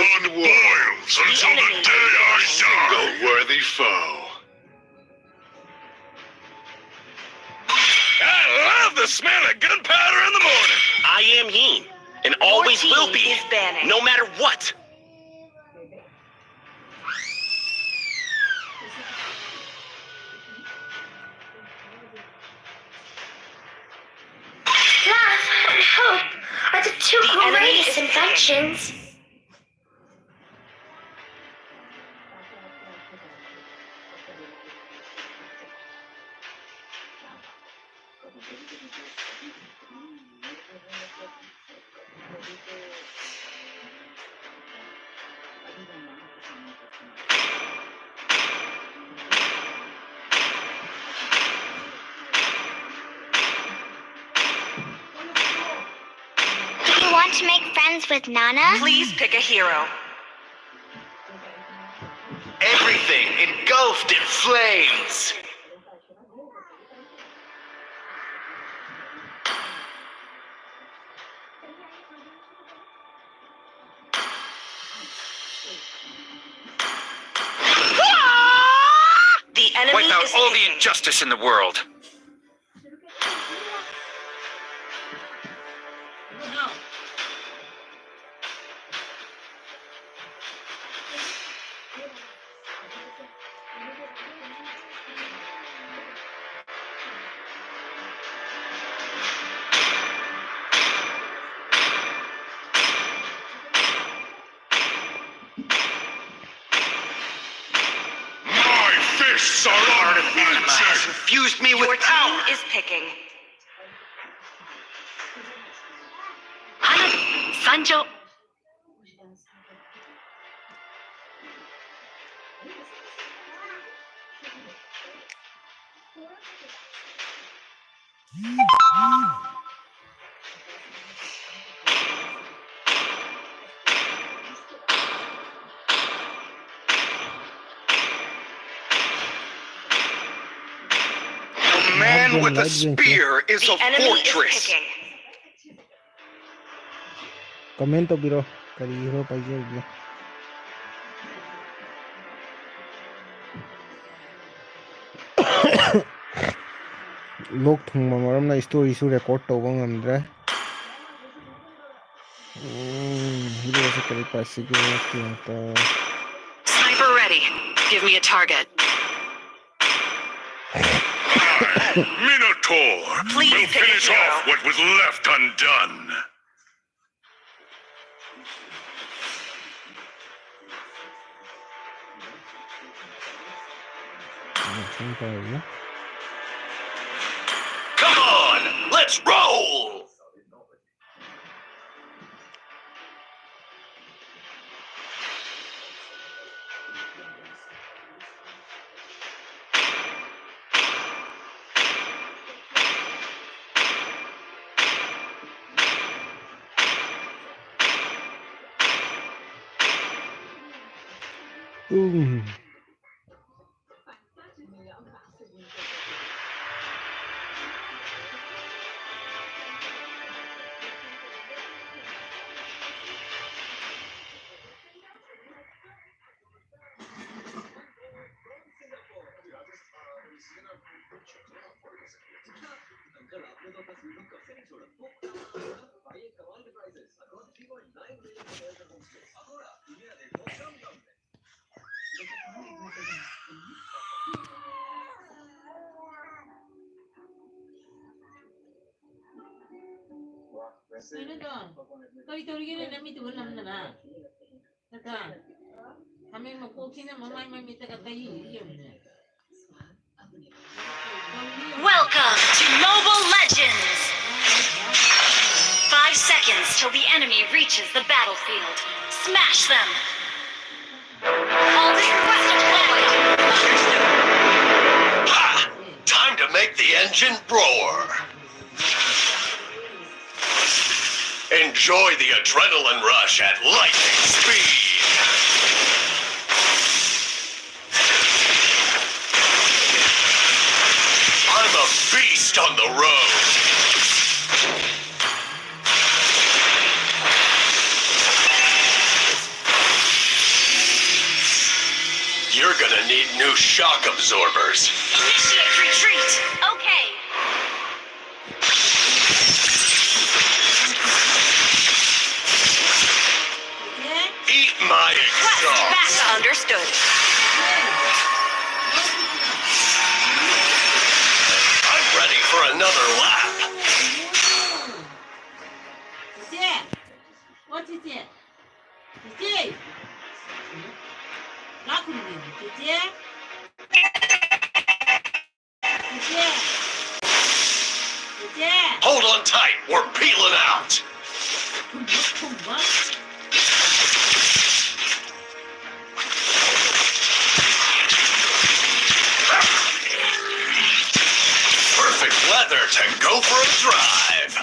sun boils until the day I die. A worthy foe. I love the smell of gunpowder in the morning. I am Heen, and always will be, is banning. no matter what. Love and hope are the two greatest inventions. Do you want to make friends with Nana? Please pick a hero. Everything engulfed in flames. The enemy Wipe out is all the picking. injustice in the world. My fists are Part of Anima has unflinching. infused me Your with team power. is picking. 花火参上。A man with a spear is The a enemy fortress. is picking. Comment तो बिरो करी hero पाइजे लोग थुंग मरमना story सु record तौबा ngamdre hero से करी पासी के नता Sniper ready. Give me a target. Minotaur Please will pick a finish hero. off what was left undone. Come on, let's roll. Welcome to Mobile Legends! 5 seconds till the enemy reaches the battlefield. Smash them! All request deployed! Ha! Time to make the engine roar. Enjoy the adrenaline rush at lightning speed. I'm a beast on the road. shock absorbers. Initiate retreat. Okay. Eat my Request exhaust. backup. Understood. I'm ready for another lap. 姐姐，我姐姐，姐姐，哪个人？姐姐，姐姐，姐姐， Hold on tight. We're peeling out. 痛吗？ Perfect weather to go for a drive.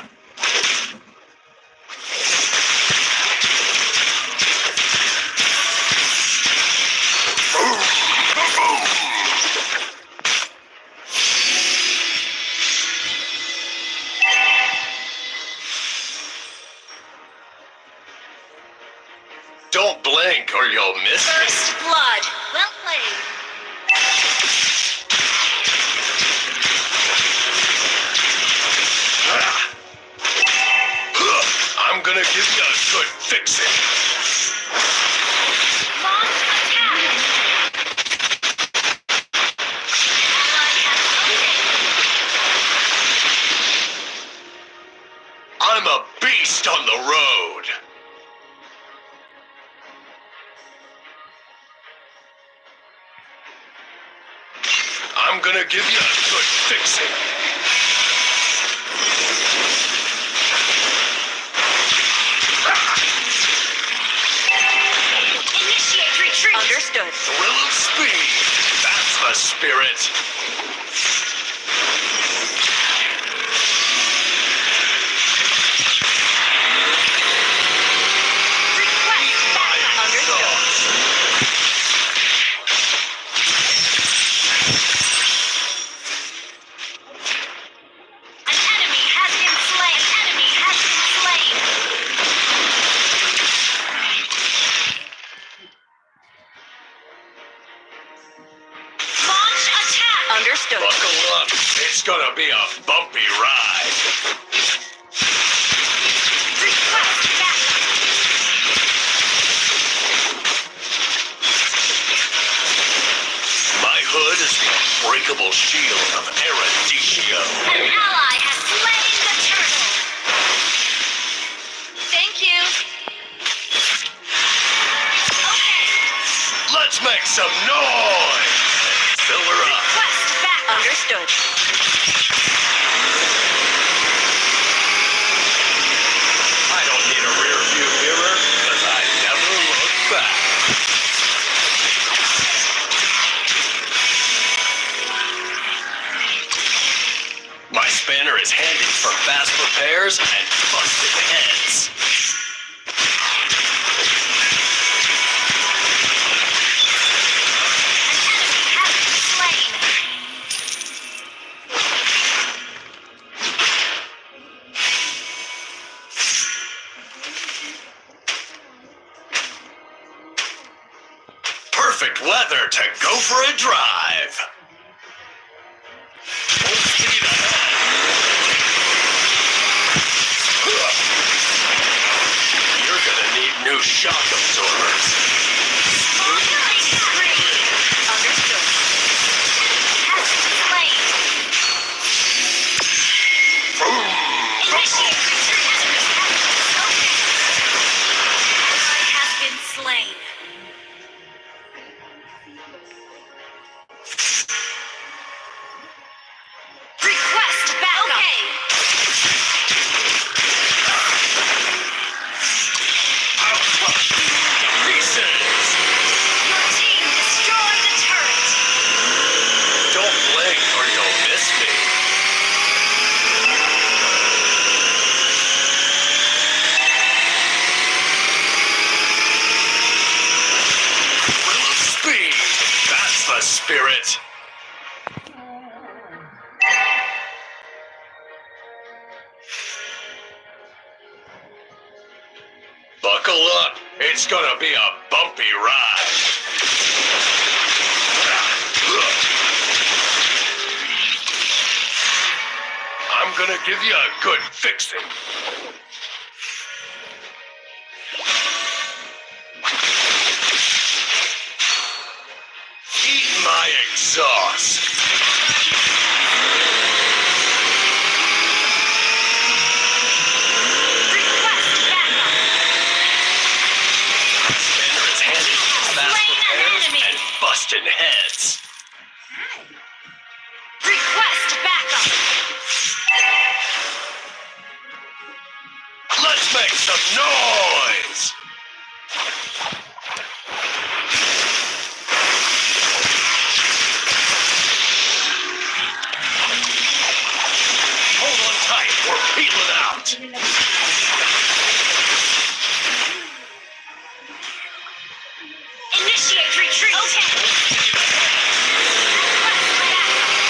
Don't blink or you'll miss it. First blood. Well played. I'm gonna give you a good fixing. Launch attack. Ally has updated. I'm a beast on the road. I'm gonna give you a good fixing. Initiate retreat. Understood. Thrill of speed. That's the spirit. Request My backup. exhaust. An enemy has been slain. An enemy has been slain. Launch attack. Understood. Buckle up. It's gonna be a bumpy ride. Request backup. My hood is the unbreakable shield of Eruditio. An ally has slain the turtle. Thank you. Okay. Let's make some noise. Fill her up. Request backup. Understood. I don't need a rear view mirror because I never look back. My spanner is handy for fast repairs and busted heads. An enemy has been slain. Perfect weather to go for a drive. Full speed ahead. You're gonna need new shock absorbers. Killing spree. Understood. Has been slain. Initiate retreat. Okay. Ally has been slain. Request backup. Okay. I'll crush you to pieces. Your team destroyed the turret. Don't blink or you'll miss me. Thrill of speed. That's the spirit. Buckle up. It's gonna be a bumpy ride. I'm gonna give you a good fixing. Eat my exhaust. Request backup. Spanner is handy for fast Slain an repairs enemy. and busting heads. Request backup. Let's make some noise. Hold on tight. We're peeling out. Initiate retreat. Okay. Request backup.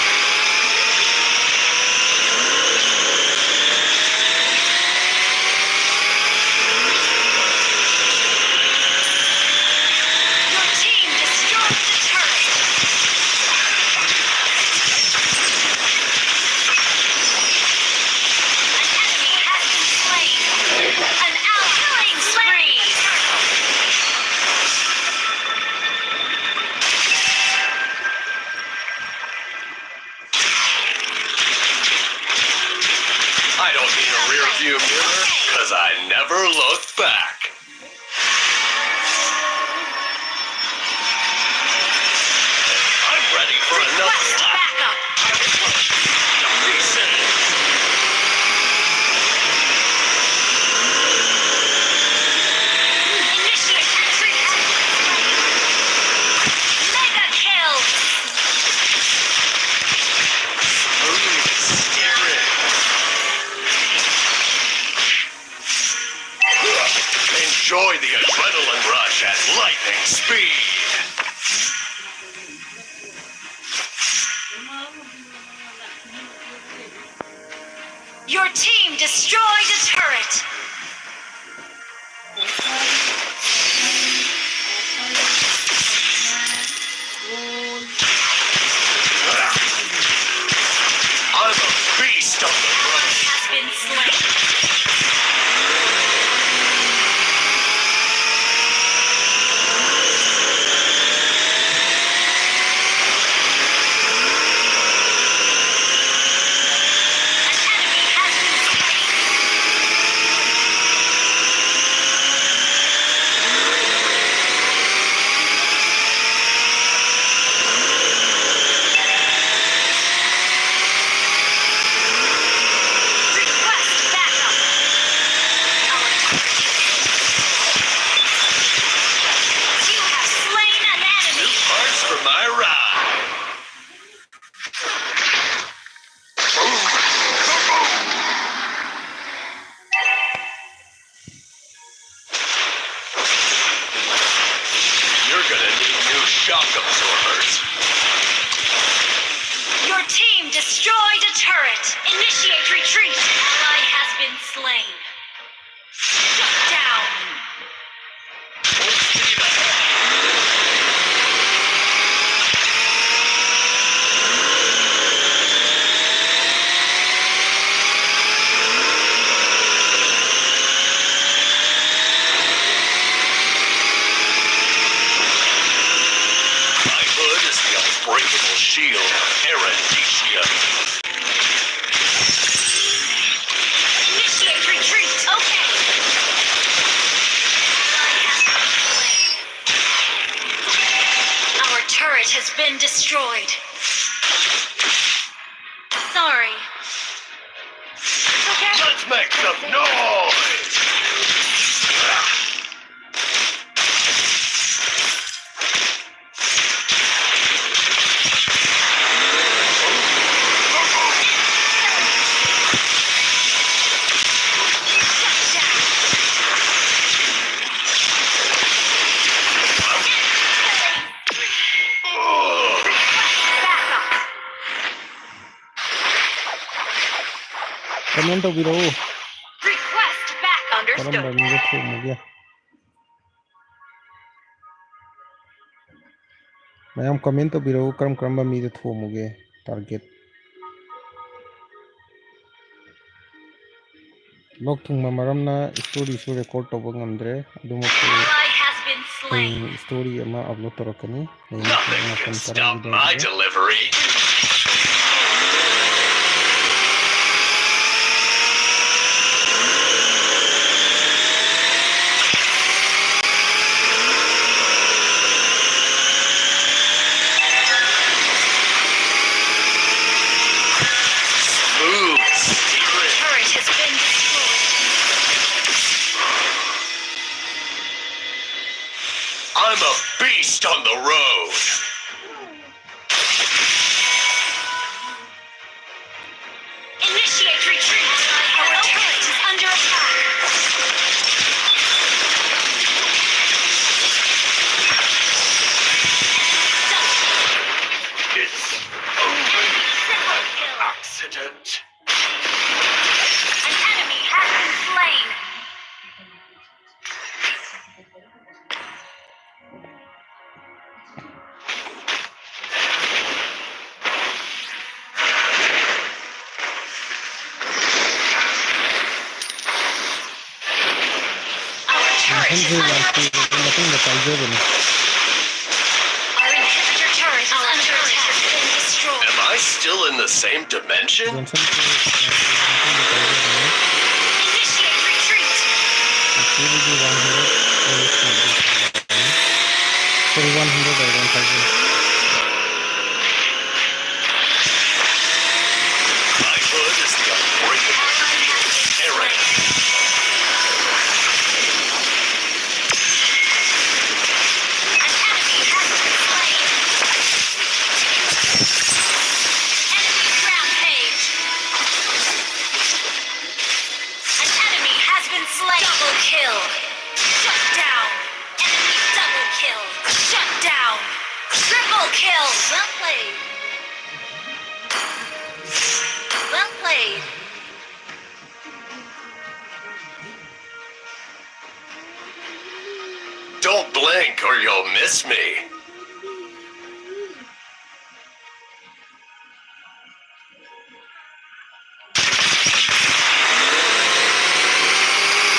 Your team destroyed the turret. An enemy has been slain. An killing spree. I don't need a rear view mirror, because I never look back. I'm ready for another Request lap. backup. Reset. Initiate retreat. Mega kill. Smooth steering. Enjoy the adrenaline rush at lightning speed. Your team destroyed a turret. I'm a beast on the road. Has been slain. An enemy has been slain. Request backup. Our you have slain an enemy. Parts for my ride. You're gonna need new shock absorbers. Your team destroyed a turret. Initiate retreat. Ally has been slain. Shut down. Full speed ahead. My hood is the unbreakable shield of Eredicia. Initiate retreat. Okay. Ally has been slain. Our turret has been destroyed. Sorry. It's okay. Let's make some noise! Comment तौबीरꯛꯎ Request back. ꯀꯔꯝꯕ Understood. ꯃꯤꯗ ꯊꯣꯝꯃꯨꯒꯦ ꯃꯌꯥꯝ comment ꯇꯧꯕꯤꯔꯛꯎ ꯀꯔꯝꯕ ꯃꯤꯗ ꯊꯣꯝꯃꯨꯒꯦ target ꯂꯣꯛ ꯊꯨꯡꯕ ꯃꯔꯝꯅ ꯁ꯭ꯇꯣꯔꯤꯁꯨ record ꯇꯧꯕ ꯉꯝꯗ꯭ꯔꯦ ꯑꯗꯨꯃꯛꯄꯨ Ally has been slain. ꯍꯌꯦꯡ ꯁ꯭ꯇꯣꯔꯤ ꯑꯃ ꯑꯞꯂꯣꯗ ꯇꯧꯔꯛꯀꯅꯤ ꯍꯌꯦꯡ ꯄꯨꯡ Nothing can ꯃꯥꯄꯟ ꯇꯔꯥꯒꯤ stop my ꯑꯗꯨꯋꯥꯏꯗ delivery. Smooth steering. Turret has been destroyed. I'm a beast on the road. Initiate retreat. Our turret is under attack. It's only Triple kill. accident. An enemy has been slain. Our turret is ꯃꯊꯪꯁꯦ under ꯂꯥꯟ attack. ꯊꯣꯛꯂꯕ ꯃꯇꯨꯡꯗ ꯄꯥꯏꯖꯕꯅꯤ Our inhibitor turret is under attack. Has been destroyed. Am I still in the same dimension? ꯖꯣꯟꯁꯟꯁꯦ ꯂꯥꯟ ꯊꯣꯛꯂꯕ ꯃꯇꯨꯡꯗ ꯄꯥꯏꯖꯕꯅꯤ Initiate retreat. ꯑꯦꯛꯆꯨꯋꯦꯂꯤꯗꯤ 100 1000 My hood is the unbreakable Aaron. An enemy has been slain. Enemy rampage. An enemy has been slain. Double kill. Shut down. Enemy double kill. Shut down. Triple kill. Well played. Well played. Don't blink or you'll miss me.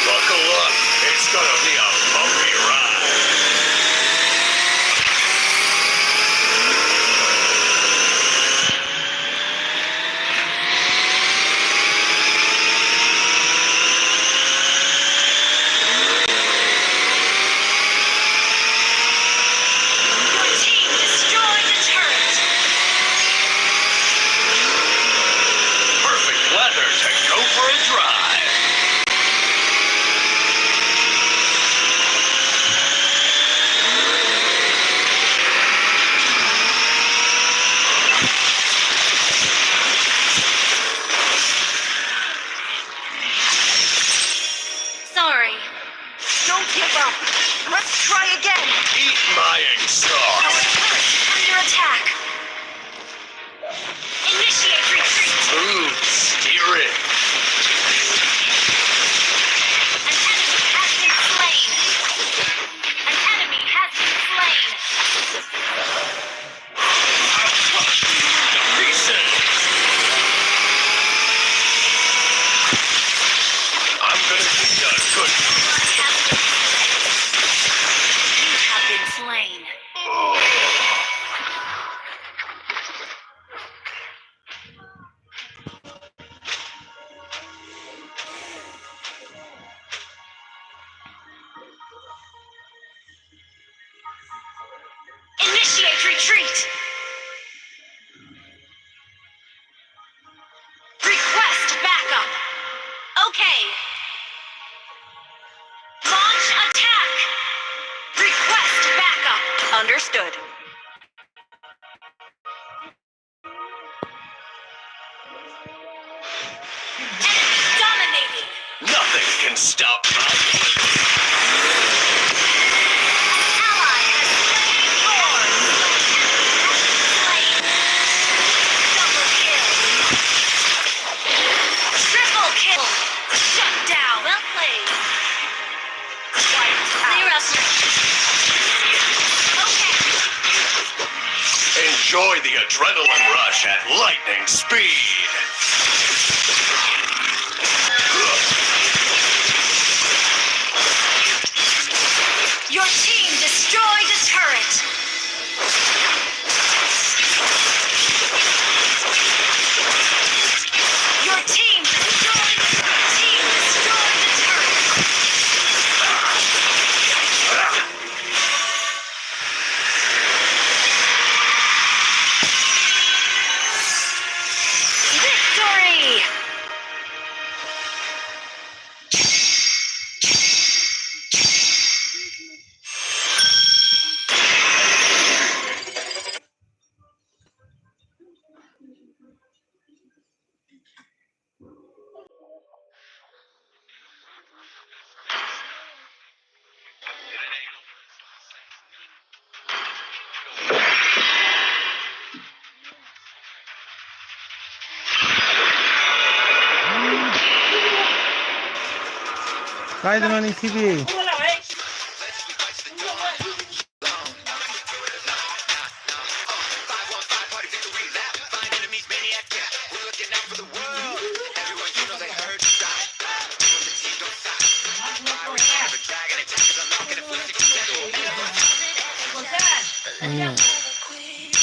Buckle up. It's gonna be a bumpy ride. Your team destroyed a turret. Perfect weather to go for a drive. Sorry. Don't give up. Let's try again. Eat my Our exhaust. turret is under attack. Initiate retreat. Smooth steering. An enemy has been slain. An enemy has been slain. I'll crush you to pieces. I'm gonna give you a good. You have been slain. Initiate retreat. Request backup. Okay. Launch attack. Request backup. Understood. Enemy dominating. Nothing can stop my delivery. Ally has slain Lord. Slain. Double kill. Triple kill. Shut down. Well played. Clear up. Okay. Enjoy the adrenaline rush at lightning speed. ꯀꯥꯏꯗꯅꯣ ꯅꯤꯡꯊꯤꯕꯤ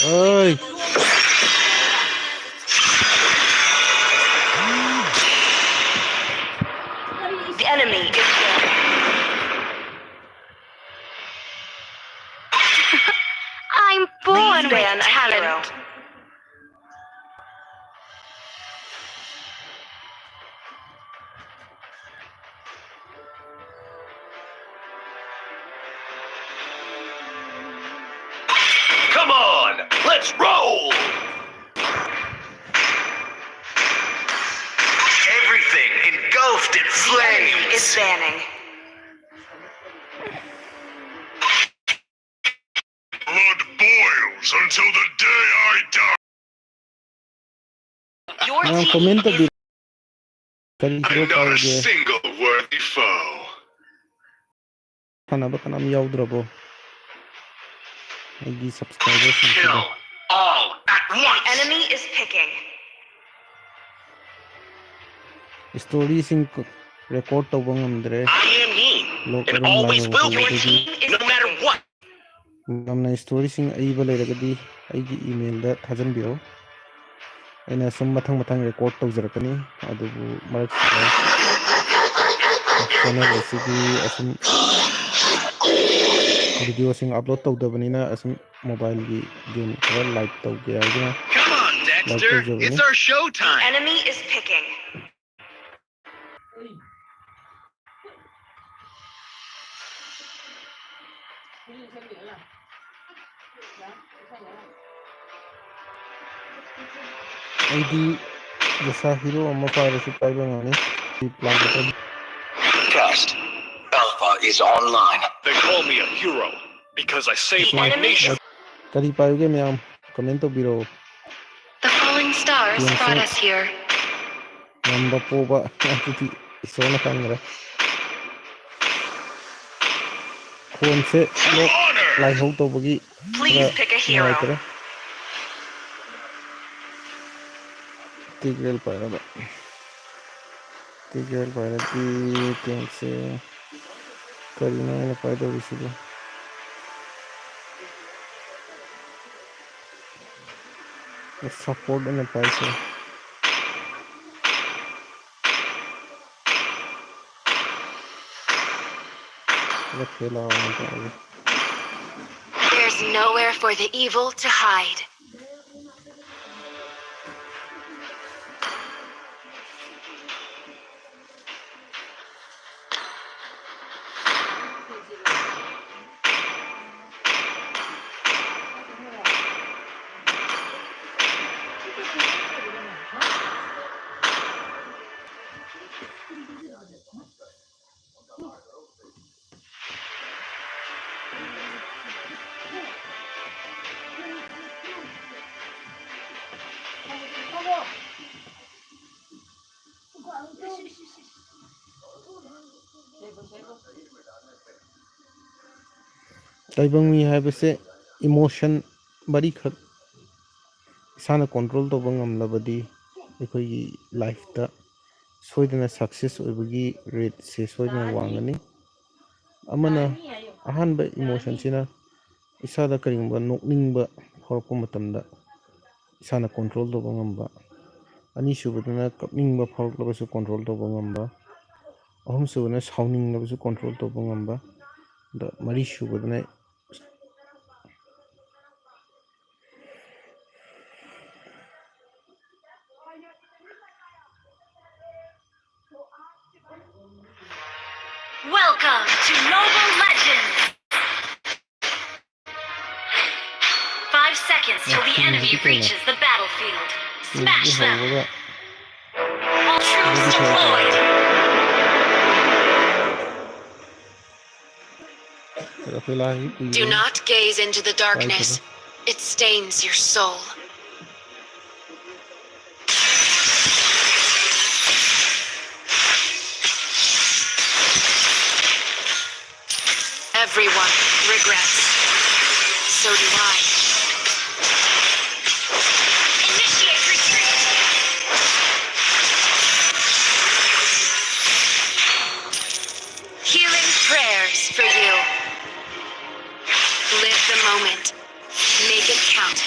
ơi The enemy is dead. I'm born with talent. Come on, let's roll! Everything engulfed in The enemy is flames. banning. Blood boils until the day I die. Your Ang team komento is di kali I'm hero not a pauge single worthy foe. kana ba kanam yaudra bo igi subscribers Kill all at the once. enemy is picking. story sing record to bang amdre I am he, Look, and I don't always like will it. Your be, team is no matter picking. what. namna story sing aiba leiragadi aigi email da thajan biro aina sum mathang record tawjarakani adubu marak channel asigi asum video sing upload tawdabanina asum mobile gi game kara like tawge aiguna Come on, Dexter. It's our The showtime. enemy is picking. aidi jasa hero amma piracy paiba ngani plan button Test. Alpha is online. They call me a hero because I saved The my enemy nation. kari payuge myam comment to biro The falling stars Yes, brought sir. us here. namba poba ati isona kangra phone se lok lai ho to bagi Please pick a hero. tigreal para ba tigreal para di ting se karina na pada bisibo support na paisa la khela na There's nowhere for the evil to hide. taibang mi haibase emotion bari khak isana control to bangam labadi ekhoi life ta soidana success oibagi rate se soidana wangani amana ahanba emotion sina isada karingba nokningba horko matamda isana control to bangamba ani subadana kapningba phorklabasu control to bangamba ahum subana sauninglabasu control to bangamba da mari subadana Welcome to Noble Legends. 5 seconds till the enemy reaches the battlefield. Smash them. however All troops deployed. Do not gaze into the darkness. It stains your soul. Everyone regrets. So do I. Initiate retreat. Healing prayers for you. Live the moment. Make it count.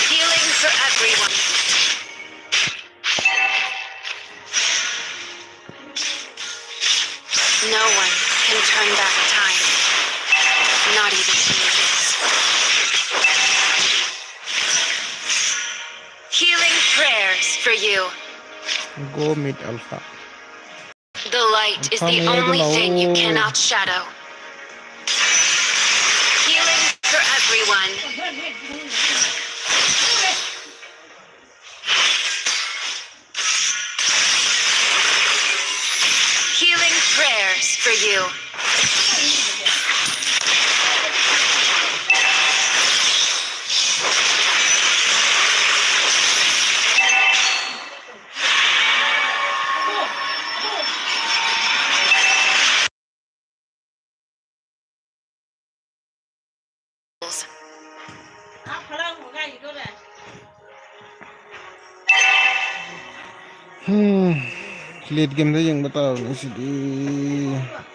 Healing for everyone. No one can turn back time. Not even changes. Healing prayers for you. Go mid alpha. The light is the Alpha only male, thing you no. cannot shadow. Healing for everyone. Healing prayers for you. Late game da yung bataw ni si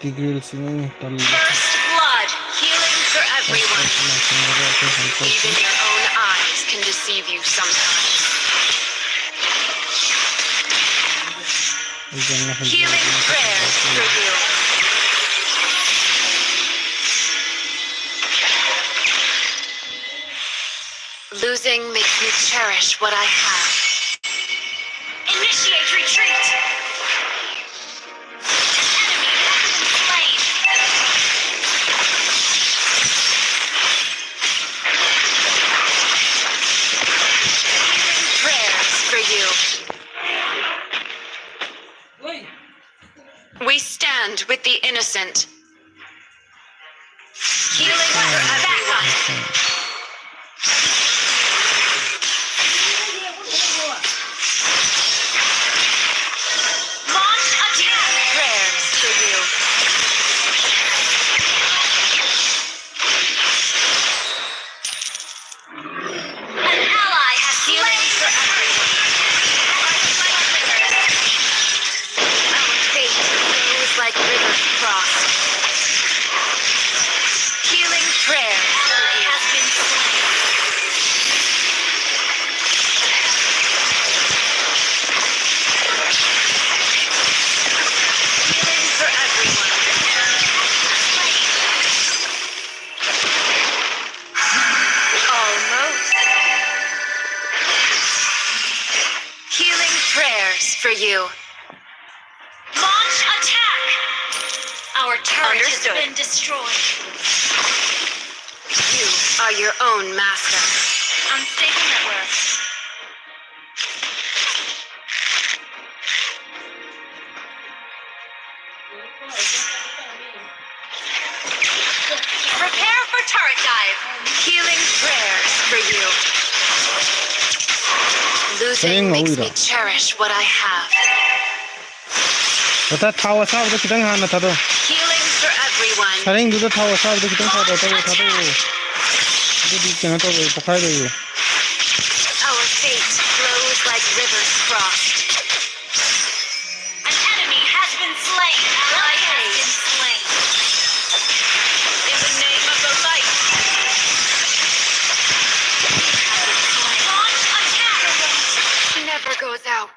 Tigreal sini tal. First blood. Healing for everyone. Even your own eyes can deceive you sometimes. Healing prayers for you. Losing makes me cherish what I have. Initiate retreat. An enemy has been slain. Healing prayers for you. We stand with the innocent. Healing for everyone. Launch attack. Prayers for you. An ally has Healing for slain. everyone. Our fate flows like rivers crossed. Healing prayers for Ally you. has been slain. Healing for everyone. Almost. Healing prayers for you. Launch attack. Our turret Understood. has been destroyed. You are your own master. Unstable network. Prepare for turret dive. Healing prayers for you. Losing Sayang makes mauwi me cherish what I have. Bata thaw asab da kitang hana thado. Healing for everyone. Saring du da thaw asab da kitang thado thado. Du di kena to pokhai do. Our fate flows like rivers crossed. An enemy has been slain. Ally has been slain. In the name of the light. Launch attack. Never goes out.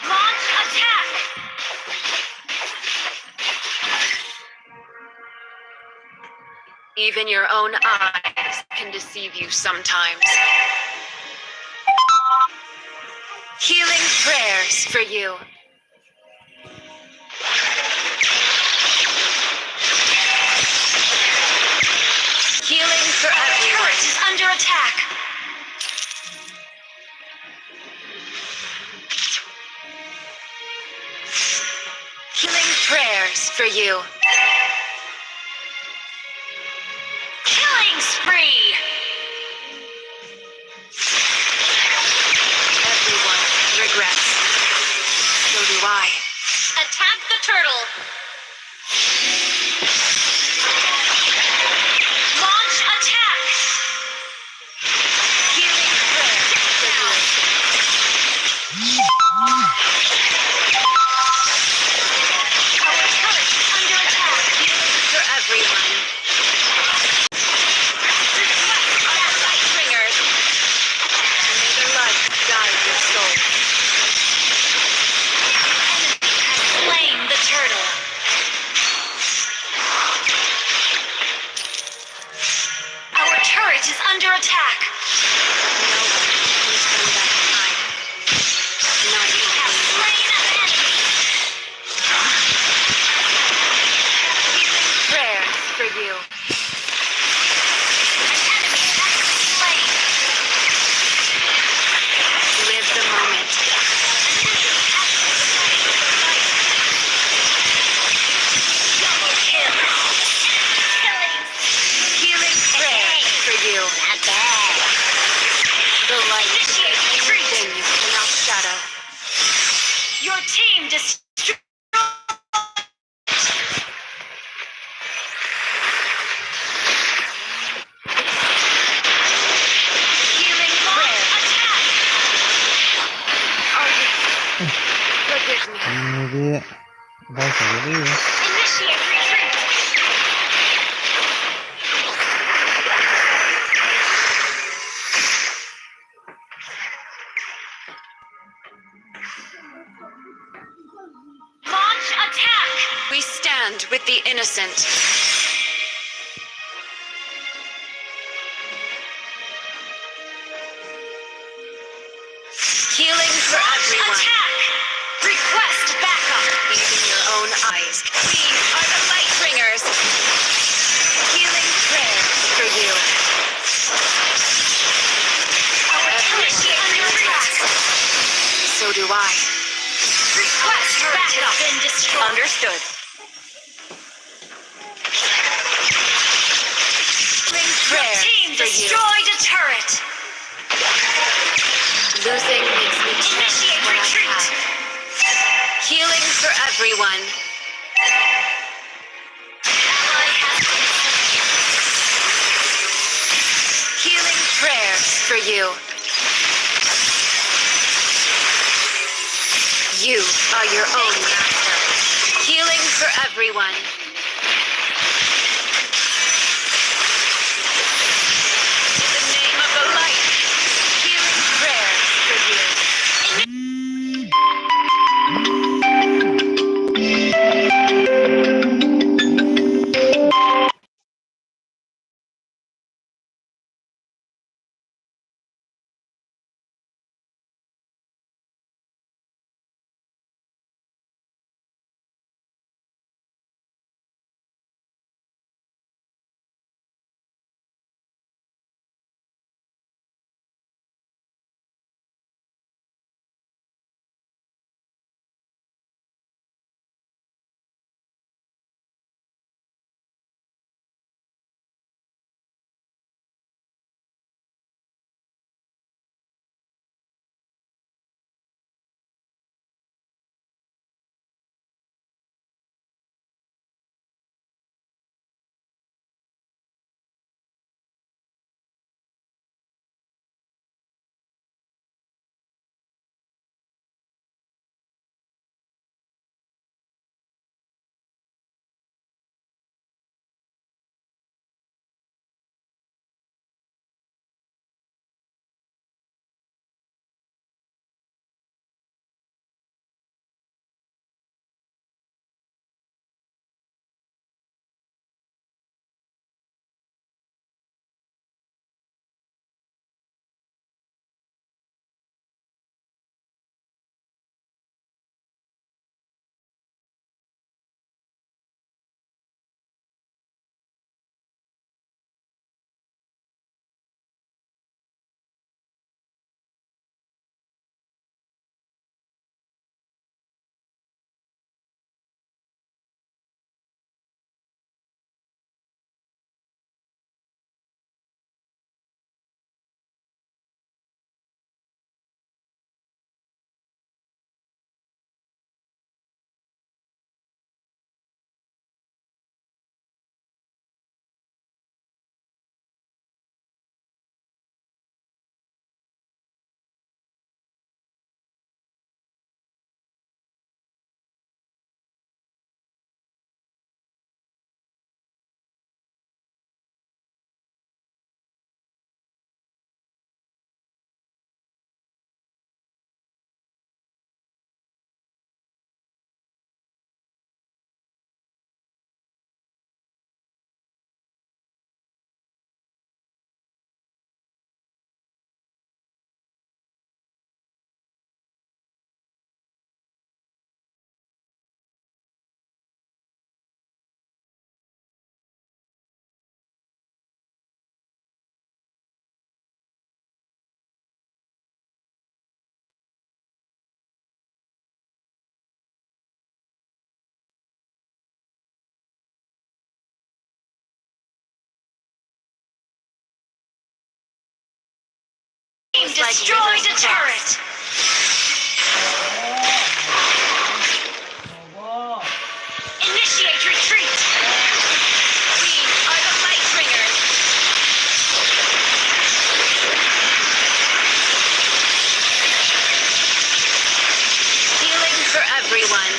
Launch attack. Even your own eyes can deceive you sometimes. Healing prayers for you. Healing for Our everyone. turret is under attack. Healing prayers for you. Killing spree. Everyone turret is under attack. No one can turn back time. Not You even have slain an enemy. prayers for you. An enemy has been slain. Live the moment. Double kill. Killing. Healing prayers for you. Not bad. The light Initiate retreat. within you cannot shadow. Your team destroyed. Healing Launch prayers. attack. Oh yes. Forgive me. Maybe that's already. Initiate retreat. Launch attack. We stand with the innocent. Healing for Launch everyone. attack. Request backup. Even your own eyes. We are the light bringers. Healing prayers for you. Our turret is under attack. So do I. Request backup. Been destroyed. Understood. Healing Your prayers team for you. destroyed a turret. Losing makes me cherish Initiate what I retreat. have. Healing for everyone. Ally has been Healing prayers for you. You are your own master. Healing for everyone. destroyed a rivers turret. Initiate retreat. We are the Lightbringers. Healing for everyone.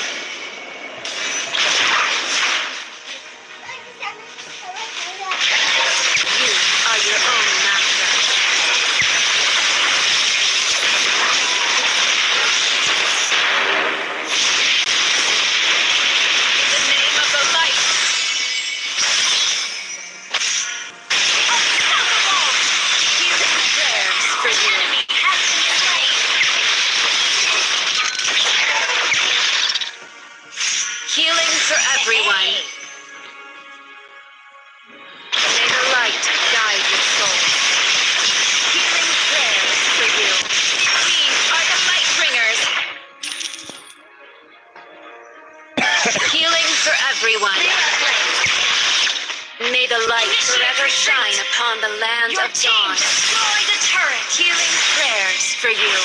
You are your own master. In the name of the light. Unstoppable. Healing prayers for An you. enemy has been slain. Healing for everyone. May the light guide your soul. Healing prayers for you. We are the Lightbringers. Healing for everyone. May the light forever shine upon the land Your of team dawn. destroyed a turret. Healing prayers for you.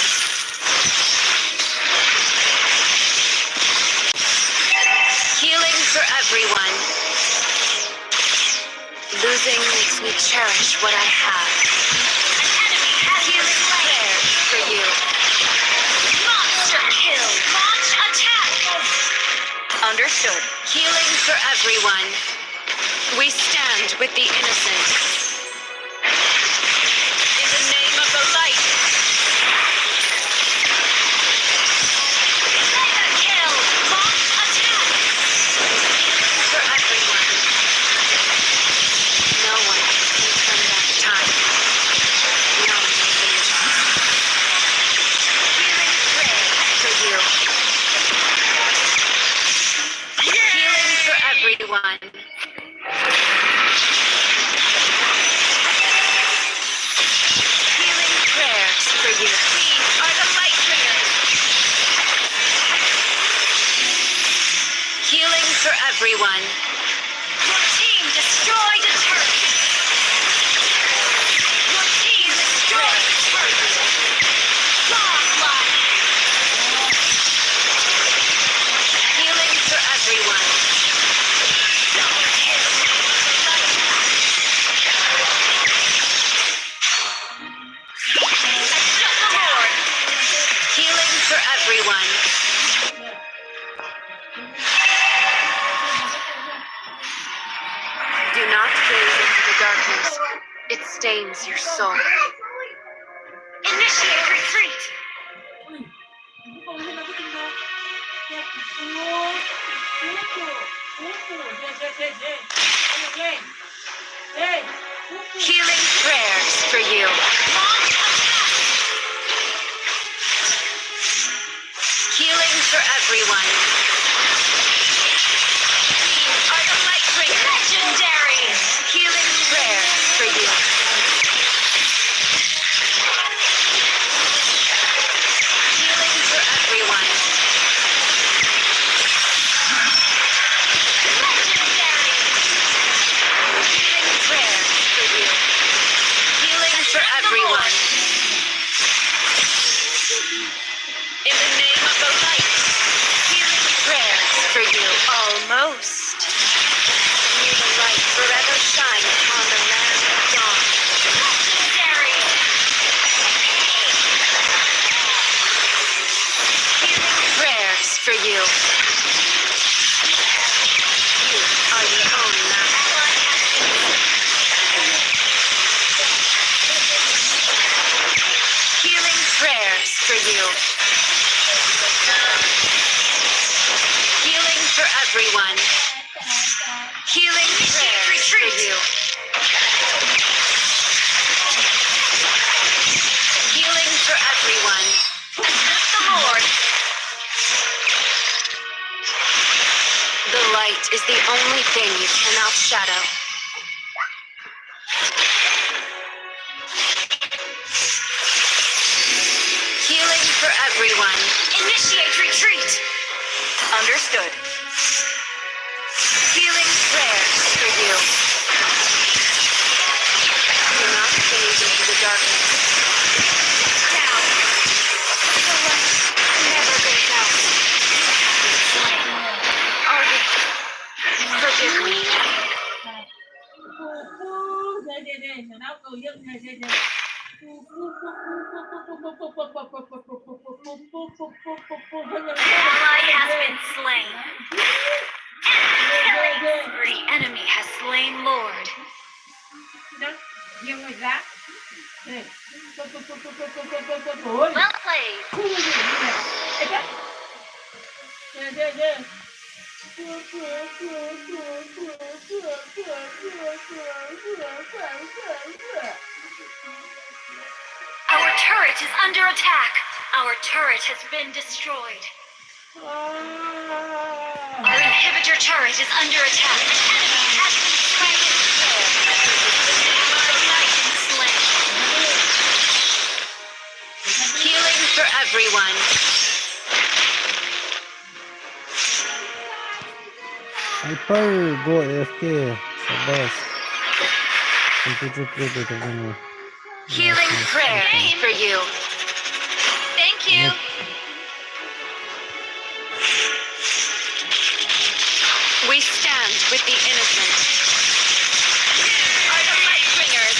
Healing for everyone. Losing makes me cherish what I have. An enemy has been Healing slain. prayers for you. Monster kill. Launch attack. Understood. Healing for everyone. We stand with the innocent. In the name of the light. Mega kill. Launch attack. Healing for everyone. No one can turn back time. Beyond the danger. Healing prayers for you. Healing for everyone. Healing prayers for you. We are the Lightbringers. Healing for everyone. Your team destroyed a turret. Your team destroyed a turret. Godlike. Healing for everyone. Double kill. And shut the Lord. Healing for everyone. Do not gaze into the darkness. It stains your soul. Initiate retreat. Healing prayers for you. Launch attack. Healing for everyone. We are the Lightbringers. Legendary. Healing prayers for you. Healing for everyone. Legendary. Healing prayers for you. Healing for everyone. In the name of the light. Healing prayers for you. Almost. May the light forever shine upon the land of dawn. Legendary. Healing prayers for you. You are your own master. Ally has been Healing prayers for you. Healing for everyone. Healing prayers for you. Healing for everyone. the Lord. The light is the only thing you cannot shadow. Healing for everyone. Initiate retreat. Understood. Healing prayers for you. Do not gaze into the darkness. Down. Ally has been slain. Killing spree. The enemy has slain Lord. Well played. Our turret is under attack. Our turret has been destroyed. Our inhibitor turret is under attack. An enemy has been slain. Our knight is slain. Healing for everyone. Hyper go AFK. Sabas. Computer play better than me. Healing prayers for you. Thank you. We stand with the innocent. Are the light bringers.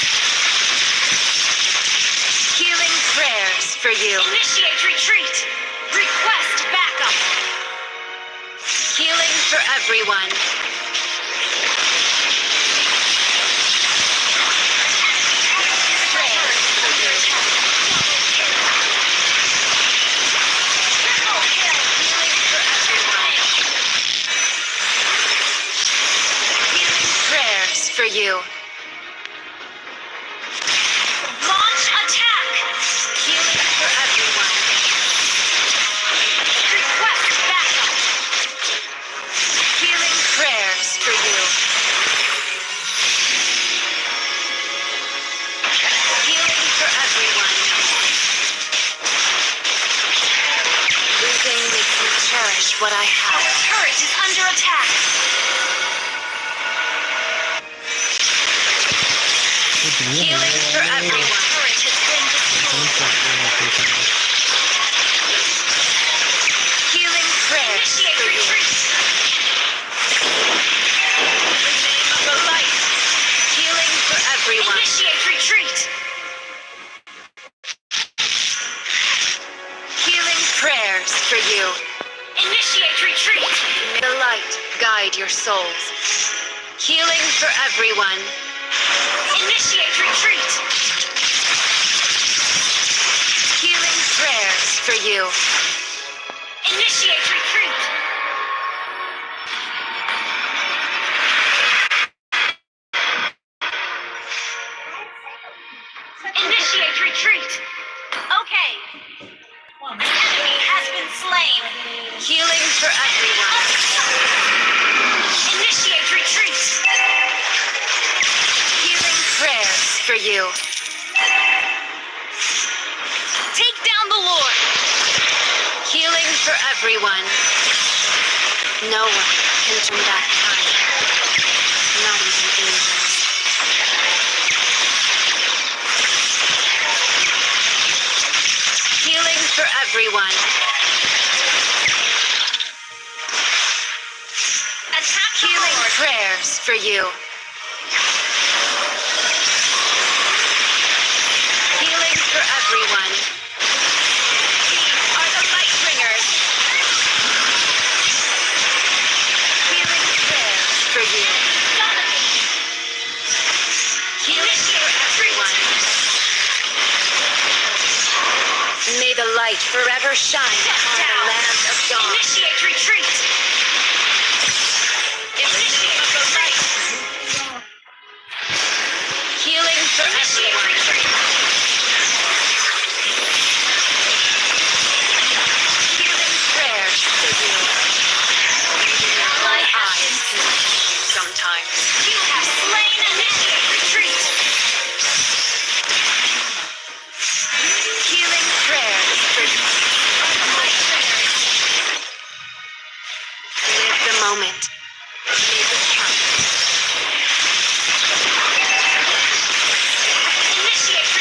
Healing prayers for you. Initiate retreat. Request backup. Healing for everyone. For you. Launch attack. Healing for everyone. Request backup. Healing prayers for you. Healing for everyone. Losing makes me cherish what I have. Our turret is under attack. Healing for everyone. Turret has been destroyed. Healing prayers Initiate for you. retreat. In the name of the light. Healing for everyone. Initiate retreat. Healing prayers for you. Initiate retreat. May the light guide your souls. Healing for everyone. Initiate retreat. Healing prayers for you. Initiate retreat. Initiate retreat. Okay. An enemy has been slain. Healing for everyone. Initiate retreat. Healing prayers for you. Take down the Lord. Healing for everyone. No one can turn back time. Not even angels. Healing for everyone. Attack the Healing Lord. prayers for you. Healing for everyone. These are the light bringers. Healing prayers for you. Healing for everyone. May the light forever shine on the land of dawn. Initiate retreat. In the name of the light. Healing for Initiate everyone. retreat. Healing prayers for you. My eyes can see sometimes. You have slain. Initiate retreat. Healing prayers for you. Live the moment. Live it count. Initiate retreat.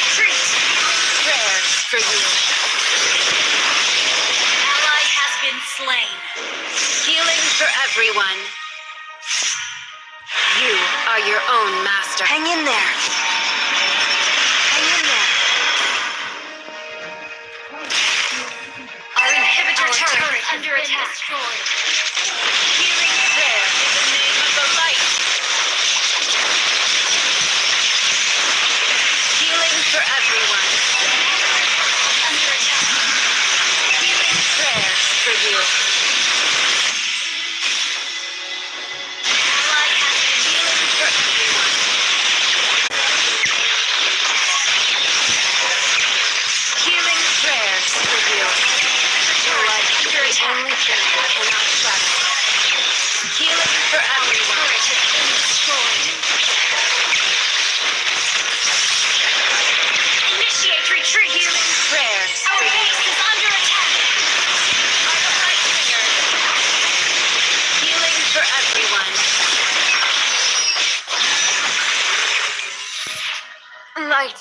Light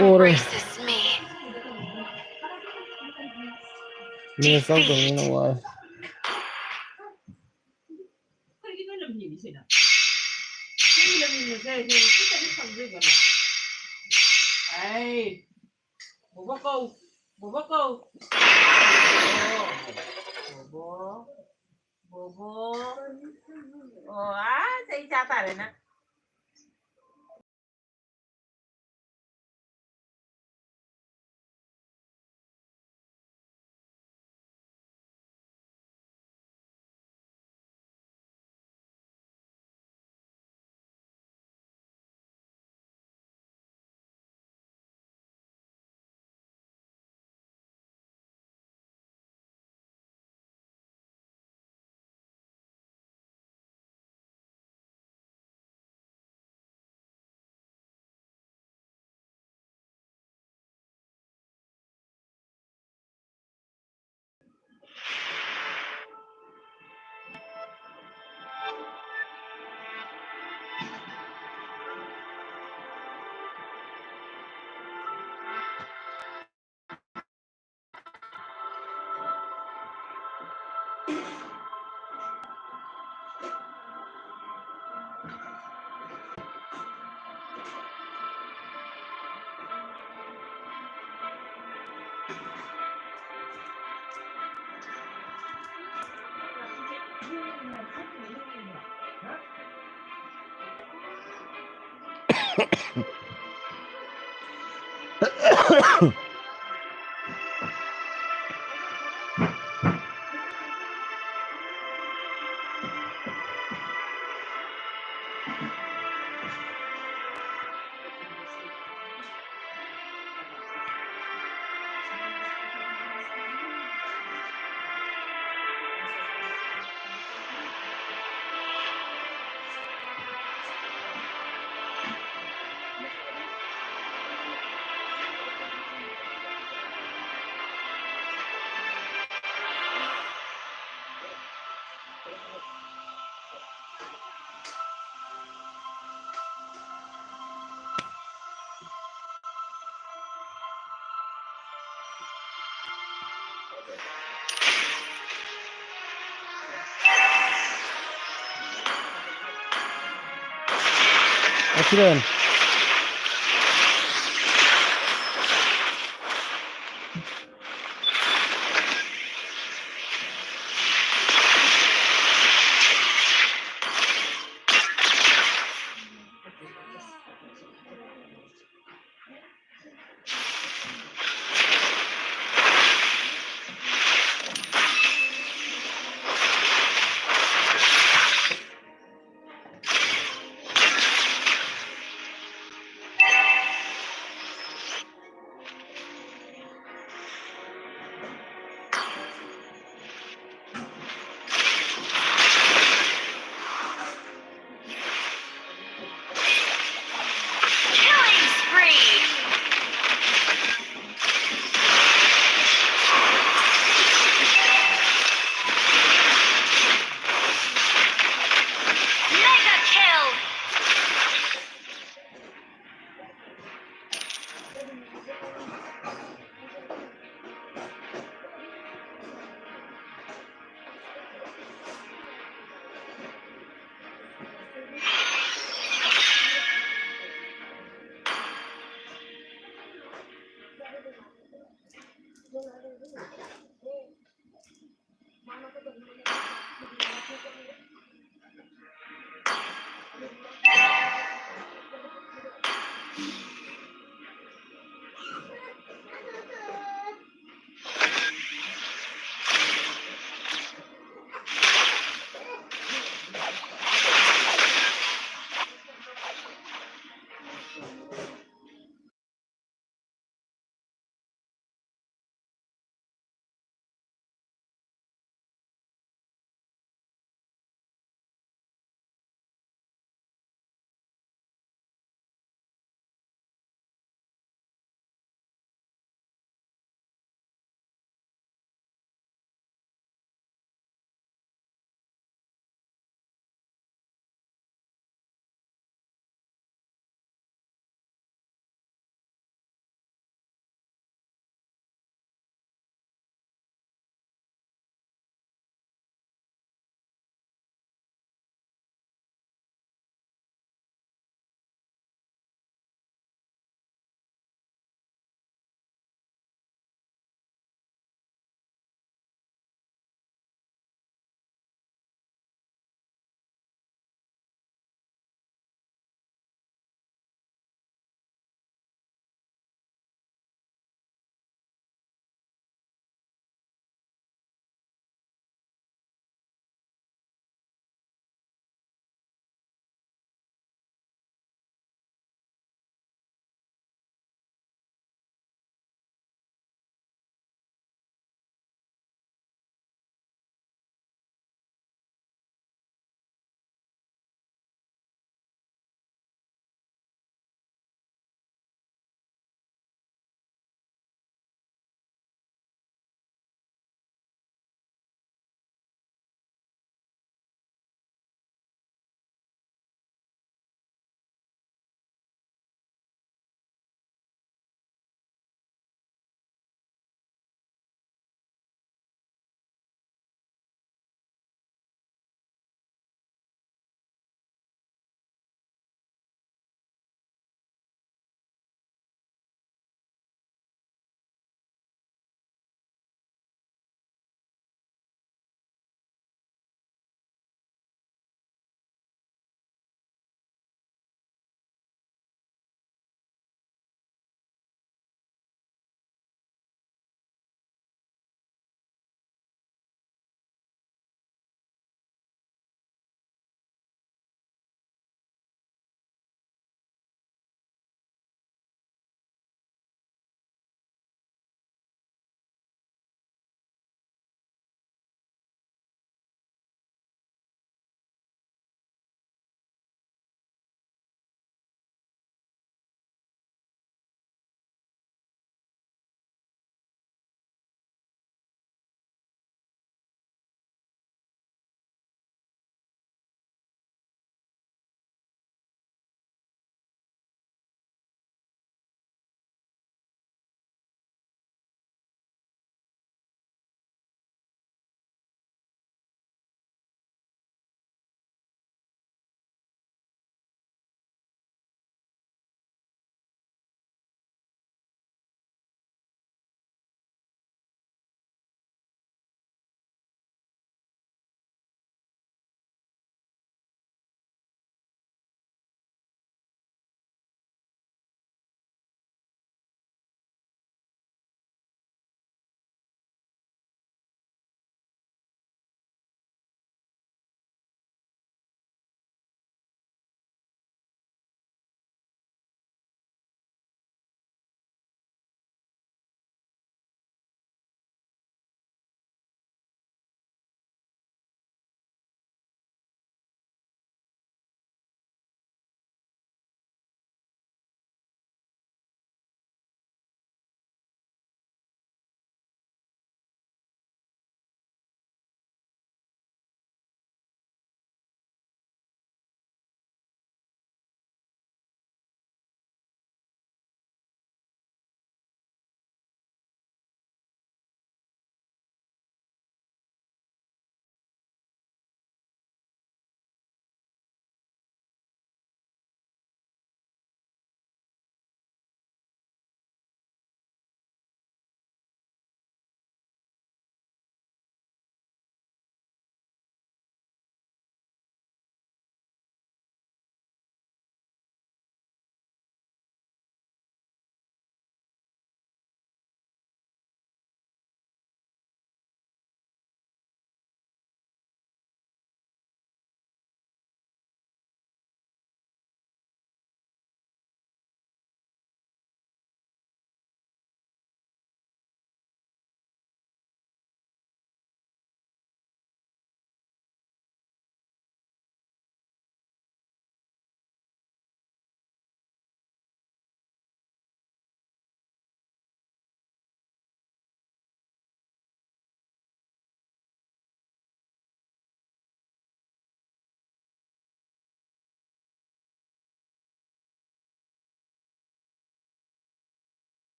Ore. embraces me. เมียเศร้าตรงนี้นะวะ Perché non lo mi vicino? Sì, lo mi sei, tutta di sangue. Ehi, bobo câu, bobo câu. Bobo, bobo. Thấy cha ta rồi nè. Akhiran. Killing spree. Mega kill.